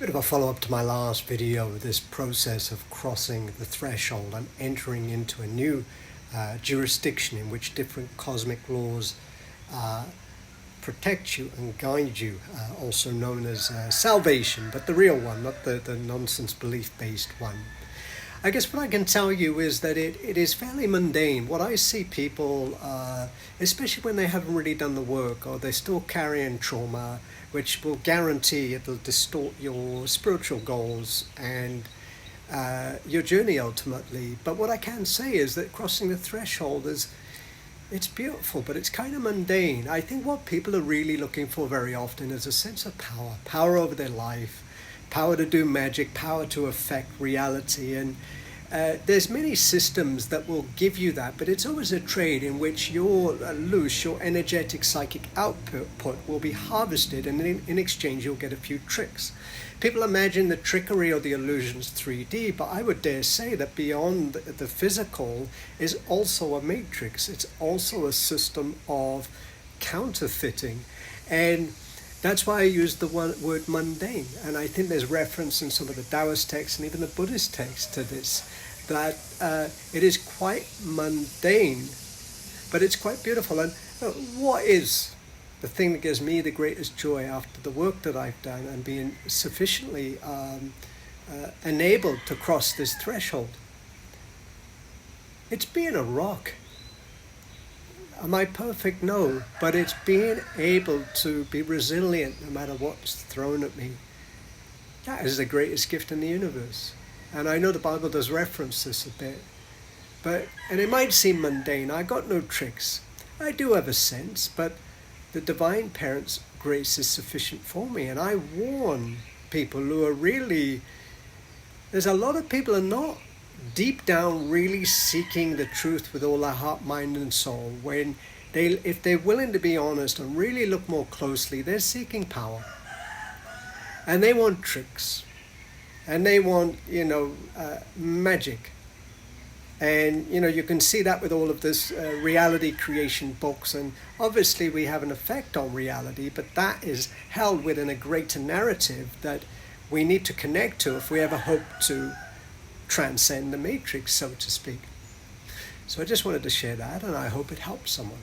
Bit of a follow-up to my last video, this process of crossing the threshold and entering into a new jurisdiction in which different cosmic laws protect you and guide you, also known as salvation, but the real one, not the nonsense belief-based one. I guess what I can tell you is that it is fairly mundane. What I see people, especially when they haven't really done the work or they're still carrying trauma, which will guarantee it'll distort your spiritual goals and your journey ultimately. But what I can say is that crossing the threshold it's beautiful, but it's kind of mundane. I think what people are really looking for very often is a sense of power over their life, power to do magic, power to affect reality. And there's many systems that will give you that, but it's always a trade in which your energetic psychic output will be harvested, and in exchange you'll get a few tricks. People imagine the trickery or the illusions 3D, but I would dare say that beyond the physical is also a matrix. It's also a system of counterfeiting. And that's why I use the word mundane. And I think there's reference in some of the Taoist texts and even the Buddhist texts to this, that it is quite mundane, but it's quite beautiful. And what is the thing that gives me the greatest joy after the work that I've done and being sufficiently enabled to cross this threshold? It's being a rock. Am I perfect? No, but it's being able to be resilient no matter what's thrown at me. That is the greatest gift in the universe. And I know the Bible does reference this a bit, and it might seem mundane. I got no tricks. I do have a sense, but the divine parent's grace is sufficient for me. And I warn people who are really, there's a lot of people who are not deep down really seeking the truth with all their heart, mind and soul. If they're willing to be honest and really look more closely, they're seeking power. And they want tricks. And they want, magic. And, you can see that with all of this reality creation books. And obviously we have an effect on reality, but that is held within a greater narrative that we need to connect to if we ever hope to transcend the matrix, so to speak. So I just wanted to share that, and I hope it helps someone.